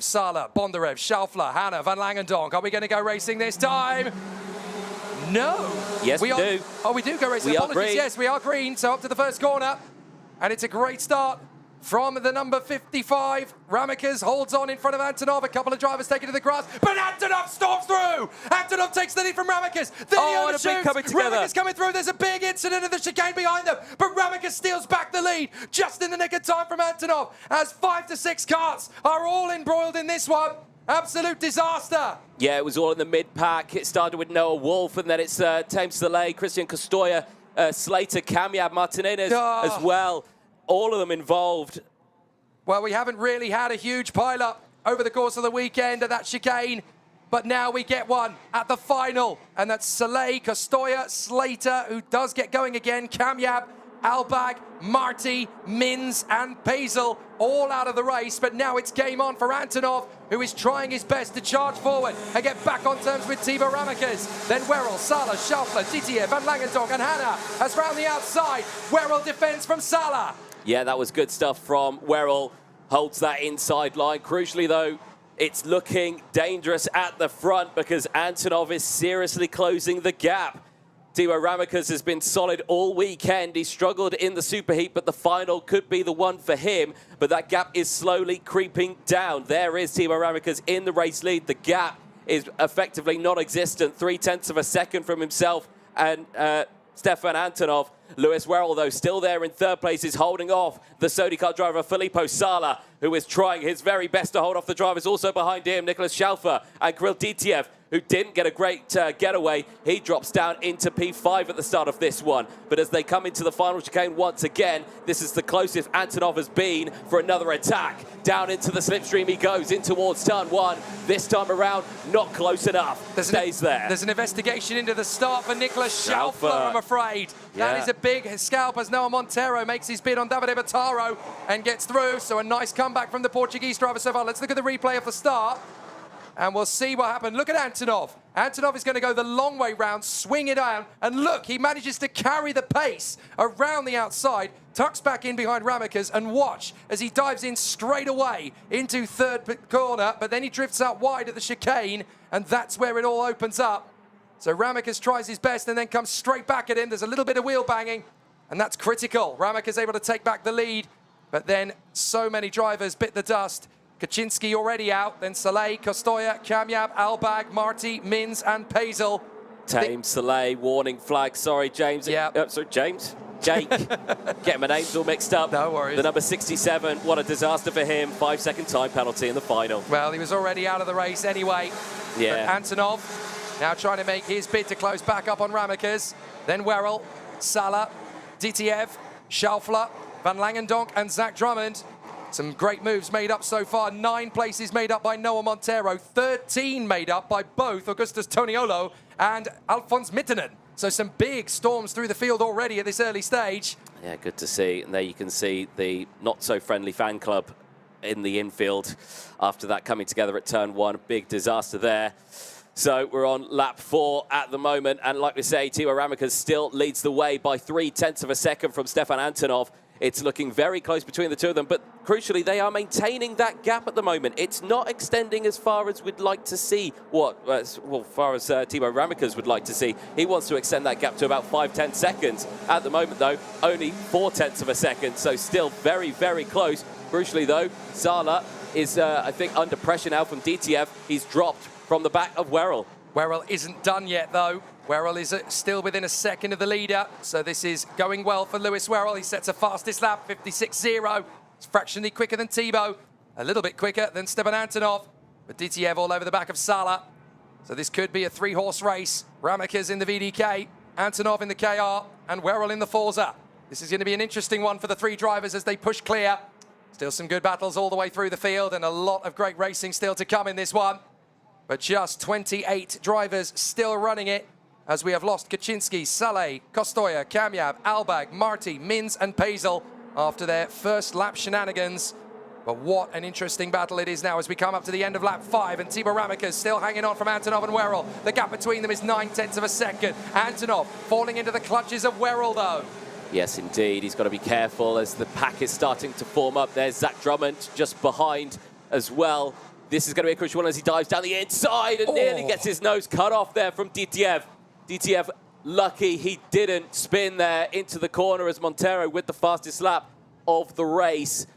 Sala, Bondarev, Schaufler, Hanna, Van Langendonk. Are we going to go racing this time? No. Yes, we do. Oh, we do go racing. We are Apologies. green. Yes, we are green. So up to the first corner. And it's a great start from the number 55. Ramikas holds on in front of Antonov. A couple of drivers taken to the grass. But Antonov storms through. Antonov takes the lead from Ramikas. Then he overshoots. Ramikas coming through. There's a big incident in the chicane behind them. But Ramikas steals back the lead just in the nick of time from Antonov. As 5 to 6 karts are all embroiled in this one. Absolute disaster. Yeah, it was all in the mid-pack. It started with Noah Wolf, and then it's Thames Soleil, Christian Costoya, Slater, Camiab, Martinez as well. All of them involved. Well, we haven't really had a huge pile-up over the course of the weekend at that chicane, but now we get one at the final, and that's Soleil, Costoya, Slater, who does get going again, Camiab, Albag, Marty, Mins, and Pazel all out of the race, but now it's game on for Antonov, who is trying his best to charge forward and get back on terms with Thibaut Ramikas. Then Werrell, Sala, Schaufler, Didier, Van Langendonk, and Hanna has round the outside. Werrell defends from Sala. Yeah, that was good stuff from Werrell. Holds that inside line. Crucially, though, it's looking dangerous at the front because Antonov is seriously closing the gap. Thibaut Ramikas has been solid all weekend. He struggled in the superheat, but the final could be the one for him. But that gap is slowly creeping down. There is Thibaut Ramikas in the race lead. The gap is effectively non-existent. 0.3 of a second from himself and Stefan Antonov. Lewis Werrell, though, still there in third place, is holding off the Sodi Kart driver Filippo Sala, who is trying his very best to hold off the drivers. Also behind him, Nicholas Schaufer and Kirill Ditiev, who didn't get a great getaway. He drops down into P5 at the start of this one. But as they come into the final chicane once again, this is the closest Antonov has been for another attack. Down into the slipstream he goes, in towards turn one. This time around, not close enough. Stays there. There's an investigation into the start for Nicholas Schaufer, I'm afraid. Yeah. That is a big scalp as Noah Montero makes his bid on Davide Bataro and gets through. So a nice comeback from the Portuguese driver so far. Let's look at the replay of the start. And we'll see what happened. Look at Antonov. Antonov is going to go the long way round, swing it down, and look, he manages to carry the pace around the outside, tucks back in behind Ramikas, and watch as he dives in straight away into third corner, but then he drifts out wide at the chicane, and that's where it all opens up. So Ramikas tries his best and then comes straight back at him. There's a little bit of wheel banging, and that's critical. Ramikas able to take back the lead, but then so many drivers bit the dust. Kaczynski already out, then Soleil, Costoya, Camiab, Albag, Marty, Mins, and Pazel. Thames Soleil, warning flag. Sorry, James. Yeah. Sorry, James. Jake. Getting my names all mixed up. No worries. The number 67, what a disaster for him. 5-second time penalty in the final. Well, he was already out of the race anyway. Yeah. But Antonov now trying to make his bid to close back up on Ramikas. Then Werrell, Sala, Ditiev, Schaufler, Van Langendonk, and Zach Drummond. Some great moves made up so far. 9 places made up by Noah Montero. 13 made up by both Augustus Toniolo and Alphonse Mittenen. So some big storms through the field already at this early stage. Yeah, good to see. And there you can see the not-so-friendly fan club in the infield after that coming together at turn one. Big disaster there. So we're on lap 4 at the moment. And like we say, Thibaut Ramikas still leads the way by 0.3 of a second from Stefan Antonov. It's looking very close between the two of them, but crucially, they are maintaining that gap at the moment. It's not extending as far as we'd like to see, far as Thibaut Ramikas would like to see. He wants to extend that gap to about 5-10 seconds. At the moment, though, only 0.4 of a second, so still very, very close. Crucially, though, Sala is, I think, under pressure now from Ditiev. He's dropped from the back of Werrell. Werrell isn't done yet, though. Werrell is still within a second of the leader, so this is going well for Lewis Werrell. He sets a fastest lap, 56.0. It's fractionally quicker than Thibaut, a little bit quicker than Stepan Antonov, but Ditiev all over the back of Sala. So this could be a 3-horse race. Ramikas in the VDK, Antonov in the KR, and Werrell in the Forza. This is going to be an interesting one for the 3 drivers as they push clear. Still some good battles all the way through the field, and a lot of great racing still to come in this one. But just 28 drivers still running it, as we have lost Kaczynski, Saleh, Costoya, Camiab, Albag, Marty, Mins, and Pazel after their first lap shenanigans. But what an interesting battle it is now as we come up to the end of lap 5, and Thibaut Ramikas still hanging on from Antonov and Werrell. The gap between them is 0.9 of a second. Antonov falling into the clutches of Werrell, though. Yes, indeed. He's got to be careful as the pack is starting to form up. There's Zach Drummond just behind as well. This is going to be a crucial one as he dives down the inside and nearly gets his nose cut off there from DTF. DTF lucky he didn't spin there into the corner as Montero with the fastest lap of the race.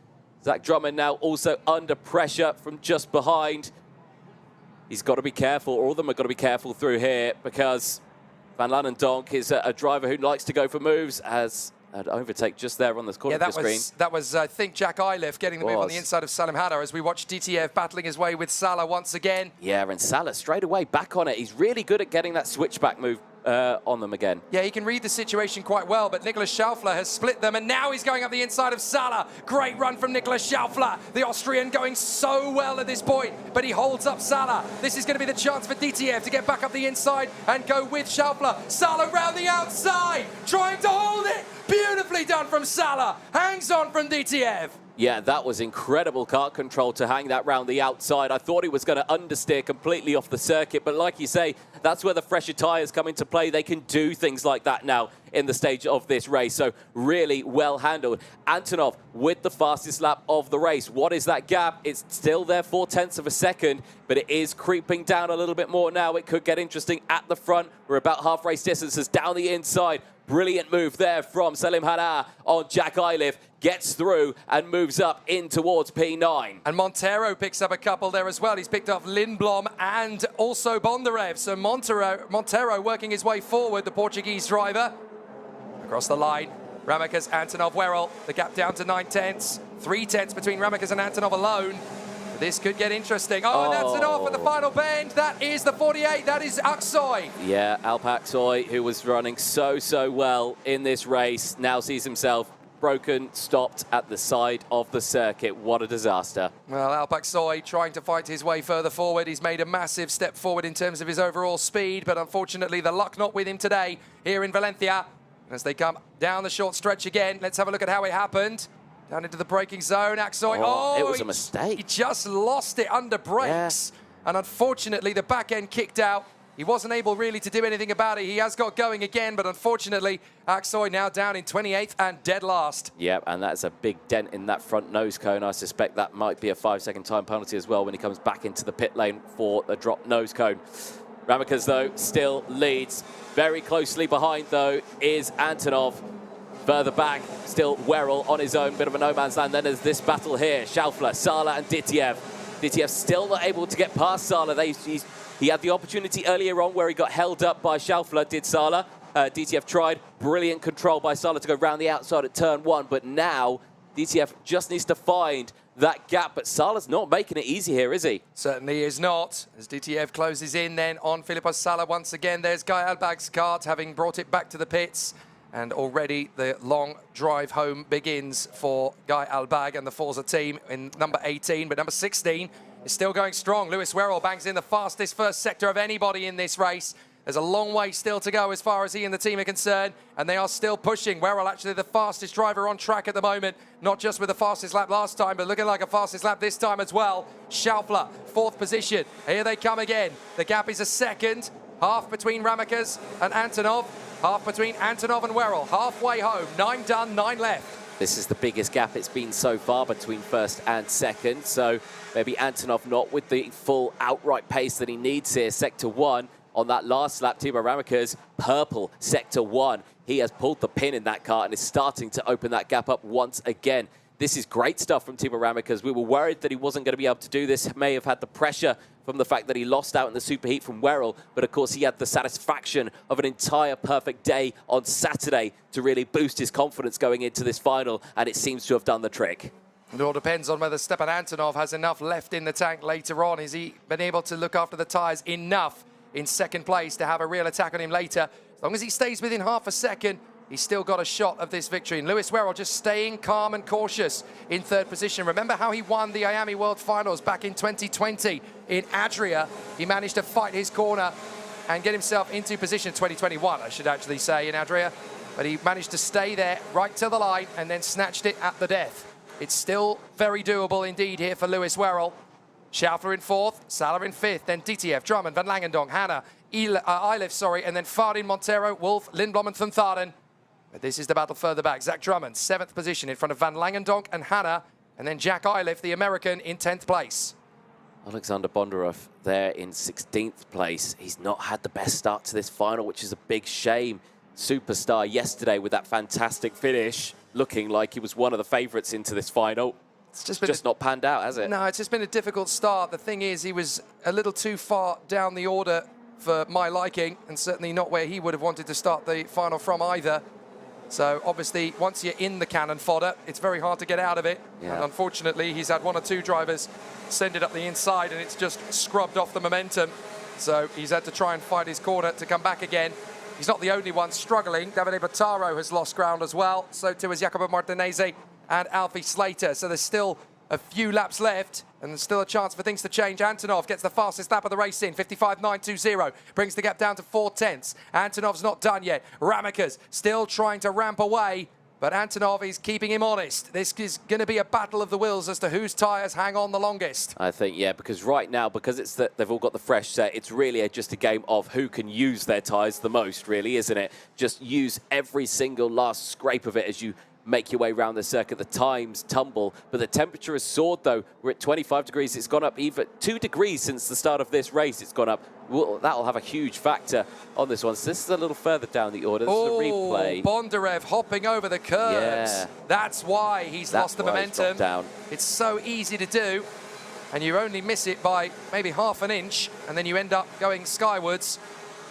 Zach Drummond now also under pressure from just behind. He's got to be careful. All of them have got to be careful through here because Van Lanendonk is a driver who likes to go for moves, as an overtake just there on the corner of the screen. That was, I think, Jack Iliff getting the move on the inside of Salim Hadar as we watch DTF battling his way with Salah once again. Yeah, and Salah straight away back on it. He's really good at getting that switchback move on them again. Yeah, he can read the situation quite well, but Nicolas Schaufler has split them, and now he's going up the inside of Salah. Great run from Nicolas Schaufler, the Austrian going so well at this point, but he holds up Salah. This is going to be the chance for DTF to get back up the inside and go with Schaufler. Salah round the outside, trying to hold it. Beautifully done from Salah. Hangs on from DTF. Yeah, that was incredible kart control to hang that round the outside. I thought he was going to understeer completely off the circuit, but like you say, that's where the fresher tyres come into play. They can do things like that now in the stage of this race, so really well handled. Antonov with the fastest lap of the race. What is that gap? It's still there 0.4 of a second, but it is creeping down a little bit more now. It could get interesting at the front. We're about half race distances down the inside. Brilliant move there from Salim Hadar on Jack Iliff. Gets through and moves up in towards P9. And Montero picks up a couple there as well. He's picked up Lindblom and also Bondarev. So Montero working his way forward, the Portuguese driver. Across the line, Ramacus, Antonov, Werrell. The gap down to 9/10. 3/10 between Ramacus and Antonov alone. This could get interesting. Oh, and Antonov at the final bend. That is the 48. That is Aksoy. Yeah, Alp Aksoy, who was running so well in this race, now sees himself broken, stopped at the side of the circuit. What a disaster. Well, Alp Aksoy trying to fight his way further forward. He's made a massive step forward in terms of his overall speed, but unfortunately the luck not with him today here in Valencia. As they come down the short stretch again, let's have a look at how it happened. Down into the braking zone, Aksoy. It was a mistake. He just lost it under brakes. Yeah. And unfortunately, the back end kicked out. He wasn't able really to do anything about it. He has got going again, but unfortunately, Aksoy now down in 28th and dead last. Yep, and that's a big dent in that front nose cone. I suspect that might be a 5-second time penalty as well when he comes back into the pit lane for the drop nose cone. Ramacus, though, still leads. Very closely behind, though, is Antonov. Further back, still Werrell on his own, bit of a no man's land. Then there's this battle here, Schaufler, Salah and DTF. DTF still not able to get past Salah. He had the opportunity earlier on where he got held up by Schaufler, did Salah. DTF tried, brilliant control by Salah to go round the outside at turn 1, but now DTF just needs to find that gap, but Salah's not making it easy here, is he? Certainly is not. As DTF closes in then on Filippo Salah once again. There's Guy Albag's kart having brought it back to the pits. And already the long drive home begins for Guy Albag and the Forza team in number 18. But number 16 is still going strong. Lewis Werrell bangs in the fastest first sector of anybody in this race. There's a long way still to go as far as he and the team are concerned. And they are still pushing. Werrell actually the fastest driver on track at the moment. Not just with the fastest lap last time, but looking like a fastest lap this time as well. Schaufler, 4th position. Here they come again. The gap is a second. Half between Ramacus and Antonov. Half between Antonov and Werrell. Halfway home. 9 done, 9 left. This is the biggest gap it's been so far between first and second. So maybe Antonov not with the full outright pace that he needs here. Sector 1 on that last lap. Timo Ramacus, purple Sector 1. He has pulled the pin in that car and is starting to open that gap up once again. This is great stuff from Timo Ramacus. We were worried that he wasn't going to be able to do this. May have had the pressure from the fact that he lost out in the superheat from Werrell, but of course he had the satisfaction of an entire perfect day on Saturday to really boost his confidence going into this final, and it seems to have done the trick. It all depends on whether Stepan Antonov has enough left in the tank later on. Has he been able to look after the tyres enough in second place to have a real attack on him later? As long as he stays within half a second, he's still got a shot of this victory. And Lewis Werrell just staying calm and cautious in 3rd position. Remember how he won the Miami World Finals back in 2020 in Adria? He managed to fight his corner and get himself into position. 2021, I should actually say, in Adria. But he managed to stay there right to the line and then snatched it at the death. It's still very doable indeed here for Lewis Werrell. Schaufler in 4th, Salah in 5th, then DTF, Drummond, Van Langendonk, Hanna, Iliff, and then Fardin, Montero, Wolf, Lindblom and Thuntharen. But this is the battle further back. Zach Drummond, 7th position in front of Van Langendonk and Hanna, and then Jack Iliff, the American, in 10th place. Alexander Bondarov there in 16th place. He's not had the best start to this final, which is a big shame. Superstar yesterday with that fantastic finish, looking like he was one of the favourites into this final. It's just not panned out, has it? No, it's just been a difficult start. The thing is, he was a little too far down the order for my liking, and certainly not where he would have wanted to start the final from either. So obviously, once you're in the cannon fodder, it's very hard to get out of it. Yeah. And unfortunately, he's had one or two drivers send it up the inside, and it's just scrubbed off the momentum. So he's had to try and fight his corner to come back again. He's not the only one struggling. Davide Bottaro has lost ground as well. So too has Jacopo Martinez and Alfie Slater. So there's still a few laps left, and there's still a chance for things to change. Antonov gets the fastest lap of the race in, 55.920, brings the gap down to 4/10. Antonov's not done yet. Ramakas still trying to ramp away, but Antonov is keeping him honest. This is going to be a battle of the wills as to whose tyres hang on the longest. I think, yeah, because right now, because it's that they've all got the fresh set, it's really just a game of who can use their tyres the most, really, isn't it? Just use every single last scrape of it as you make your way around the circuit. The times tumble, but the temperature has soared, though. We're at 25 degrees. It's gone up even 2 degrees since the start of this race. It's gone up. Well, that'll have a huge factor on this one. So this is a little further down the order. This is a replay. Bondarev hopping over the curves. Yeah. That's why he's lost the momentum. Down. It's so easy to do, and you only miss it by maybe half an inch, and then you end up going skywards.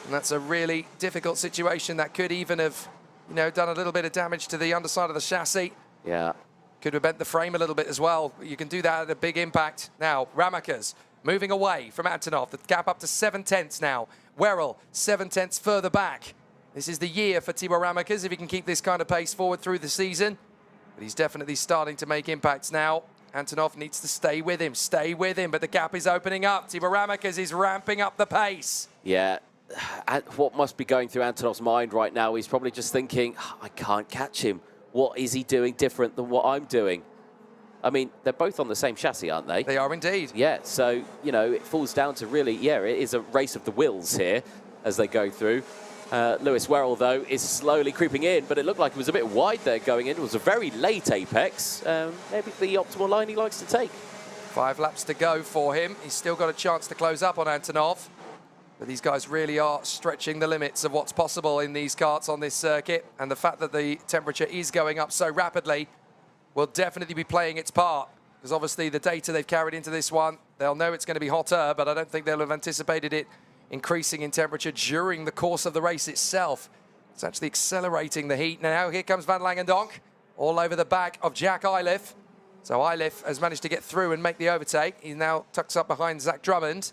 And that's a really difficult situation that could even have, you know, done a little bit of damage to the underside of the chassis. Yeah. Could have bent the frame a little bit as well. You can do that at a big impact. Now, Ramakas moving away from Antonov. The gap up to 7/10 now. Werrell, 7/10 further back. This is the year for Tibor Ramakas if he can keep this kind of pace forward through the season. But he's definitely starting to make impacts now. Antonov needs to stay with him, but the gap is opening up. Tibor Ramakas is ramping up the pace. Yeah. What must be going through Antonov's mind right now? He's probably just thinking, I can't catch him. What is he doing different than what I'm doing? I mean, they're both on the same chassis, aren't they? They are indeed. Yeah, so, you know, it falls down to really, yeah, it is a race of the wills here as they go through. Lewis Werrell, though, is slowly creeping in, but it looked like it was a bit wide there going in. It was a very late apex. Maybe the optimal line he likes to take. 5 laps to go for him. He's still got a chance to close up on Antonov. But these guys really are stretching the limits of what's possible in these karts on this circuit. And the fact that the temperature is going up so rapidly will definitely be playing its part. Because obviously the data they've carried into this one, they'll know it's going to be hotter, but I don't think they'll have anticipated it increasing in temperature during the course of the race itself. It's actually accelerating the heat. Now here comes Van Langendonk, all over the back of Jack Eilif. So Eilif has managed to get through and make the overtake. He now tucks up behind Zach Drummond.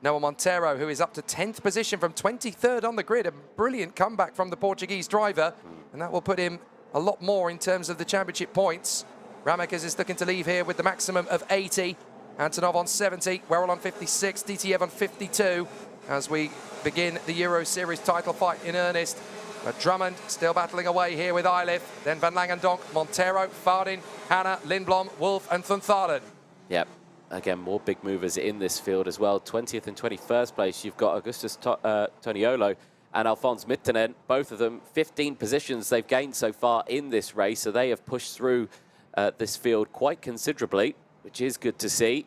Noah Monteiro, who is up to 10th position from 23rd on the grid. A brilliant comeback from the Portuguese driver. And that will put him a lot more in terms of the championship points. Ramakas is looking to leave here with the maximum of 80. Antonov on 70, Werrell on 56, DTF on 52. As we begin the Euro Series title fight in earnest. But Drummond still battling away here with Eilif. Then Van Langendonk, Monteiro, Fardin, Hanna, Lindblom, Wolf and Thuntharen. Yep. Again, more big movers in this field as well. 20th and 21st place, you've got Augustus Toniolo and Alphonse Mittenen. Both of them, 15 positions they've gained so far in this race. So they have pushed through this field quite considerably, which is good to see.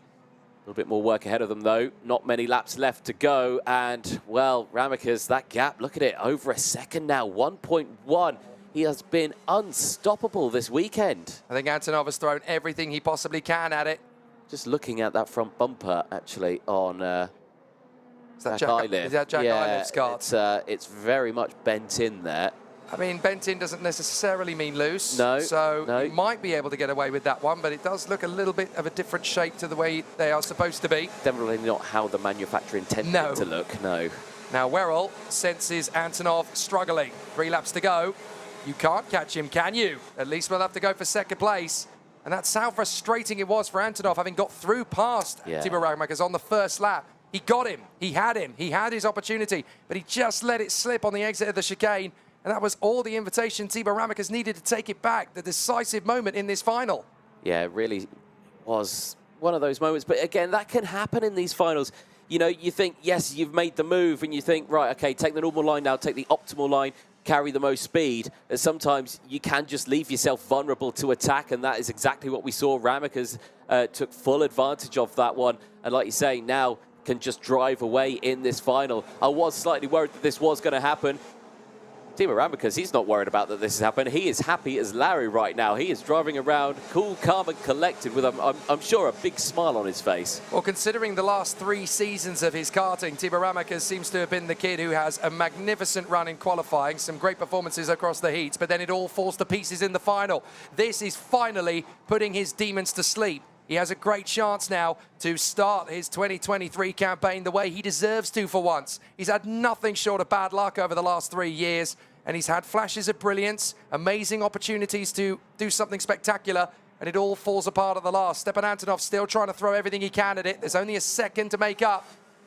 A little bit more work ahead of them, though. Not many laps left to go. And, well, Ramakas, that gap, look at it, over a second now, 1.1. He has been unstoppable this weekend. I think Antonov has thrown everything he possibly can at it. Just looking at that front bumper, actually, on Jack Eilif. Is that Jack Eilif's kart? It's very much bent in there. I mean, bent in doesn't necessarily mean loose. No. So no. you might be able to get away with that one, but it does look a little bit of a different shape to the way they are supposed to be. Definitely not how the manufacturer intended it to look, no. Now, Werrell senses Antonov struggling. 3 laps to go. You can't catch him, can you? At least we'll have to go for second place. And that's how frustrating it was for Antonov, having got through past Tibor Ramakas on the first lap. He got him. He had him. He had his opportunity, but he just let it slip on the exit of the chicane. And that was all the invitation Tibor Ramakas needed to take it back, the decisive moment in this final. Yeah, it really was one of those moments. But again, that can happen in these finals. You know, you think, yes, you've made the move, and you think, right, okay, take the normal line now, take the optimal line. carry the most speed, sometimes you can just leave yourself vulnerable to attack, and that is exactly what we saw. Ramakas took full advantage of that one, and like you say, now can just drive away in this final. I was slightly worried that this was going to happen. Timo Ramakas, he's not worried about that this has happened. He is happy as Larry right now. He is driving around cool, calm and collected with, I'm sure, a big smile on his face. Well, considering the last 3 seasons of his karting, Timo Ramakas seems to have been the kid who has a magnificent run in qualifying, some great performances across the heats, but then it all falls to pieces in the final. This is finally putting his demons to sleep. He has a great chance now to start his 2023 campaign the way he deserves to for once. He's had nothing short of bad luck over the last 3 years, and he's had flashes of brilliance, amazing opportunities to do something spectacular, and it all falls apart at the last. Stepan Antonov still trying to throw everything he can at it. There's only a second to make up,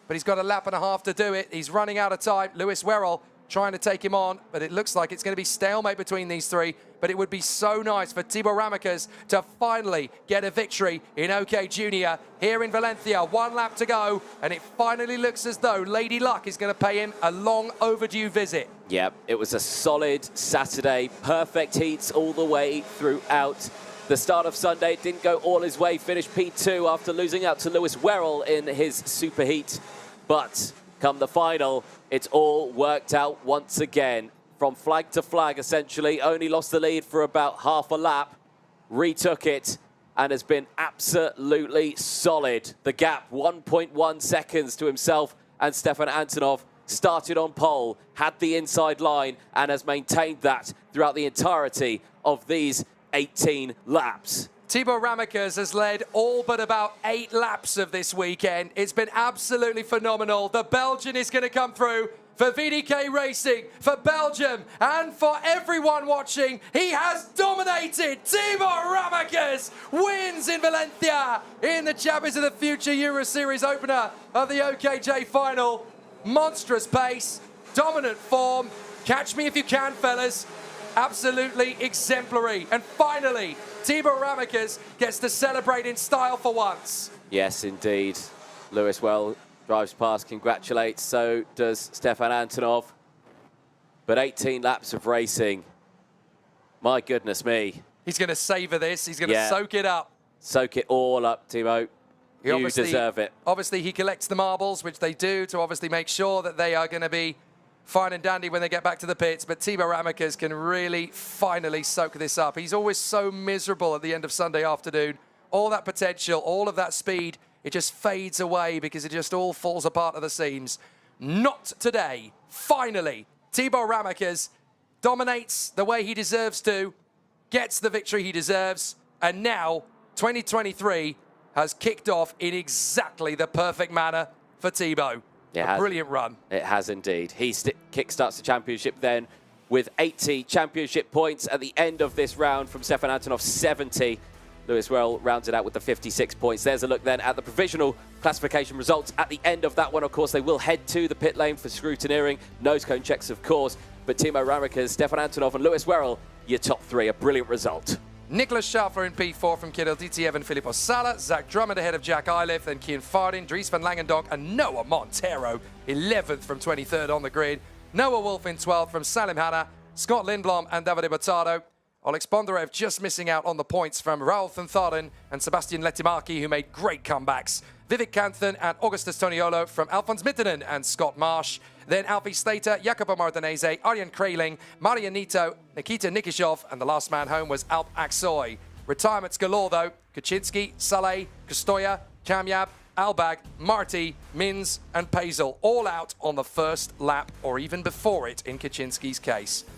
but he's got a lap and a half to do it. He's running out of time. Lewis Werrell trying to take him on, but it looks like it's going to be stalemate between these 3. But it would be so nice for Timo Ramakas to finally get a victory in OKjunior here in Valencia. 1 lap to go, and it finally looks as though Lady Luck is going to pay him a long overdue visit. Yep, it was a solid Saturday, perfect heats all the way throughout. The start of Sunday didn't go all his way, finished P2 after losing out to Lewis Werrell in his super heat. But come the final, it's all worked out once again. From flag to flag, essentially, only lost the lead for about half a lap, retook it, and has been absolutely solid. The gap, 1.1 seconds to himself and Stepan Antonov. Started on pole, had the inside line, and has maintained that throughout the entirety of these 18 laps. Timo Ramakas has led all but about 8 laps of this weekend. It's been absolutely phenomenal. The Belgian is going to come through for VDK Racing, for Belgium, and for everyone watching. He has dominated. Timo Ramakas wins in Valencia in the Champions of the Future Euro Series opener of the OKJ final. Monstrous pace, dominant form. Catch me if you can, fellas. Absolutely exemplary. And finally, Timo Ramakas gets to celebrate in style for once. Yes, indeed. Lewis Werrell drives past, congratulates, so does Stepan Antonov. But 18 laps of racing, my goodness me. He's going to savour this, he's going to soak it up. Soak it all up, Timo. You deserve it. Obviously, he collects the marbles, which they do, to obviously make sure that they are going to be fine and dandy when they get back to the pits. But Timo Ramakas can really finally soak this up. He's always so miserable at the end of Sunday afternoon. All that potential, all of that speed, it just fades away because it just all falls apart at the seams. Not today. Finally, Timo Ramakas dominates the way he deserves to, gets the victory he deserves, and now 2023 has kicked off in exactly the perfect manner for Timo. A brilliant run. It has indeed. He kickstarts the championship then with 80 championship points at the end of this round from Stepan Antonov, 70. Lewis Werrell rounds it out with the 56 points. There's a look then at the provisional classification results. At the end of that one, of course, they will head to the pit lane for scrutineering. Nose cone checks, of course. But Timo Ramakas, Stepan Antonov and Lewis Werrell, your top 3. A brilliant result. Nicholas Schaffler in P4 from Kirill Ditiev and Filippo Sala. Zach Drummond ahead of Jack Eilif, then Kian Fardin, Dries van Langendonk and Noah Montero, 11th from 23rd on the grid. Noah Wolf in 12th from Salim Hanna, Scott Lindblom and Davide Bottaro. Alex Bondarev just missing out on the points from Raul Thanthaden and Sebastian Letimaki, who made great comebacks. Vivek Kanthan and Augustus Toniolo from Alfons Mittinen and Scott Marsh. Then Alfie Slater, Jacopo Martinese, Arjen Kraling, Maria Nito, Nikita Nikishov, and the last man home was Alp Aksoy. Retirements galore though. Kaczynski, Saleh, Kostoya, Kamyab, Albag, Marty, Mins and Pazel all out on the first lap or even before it in Kaczynski's case.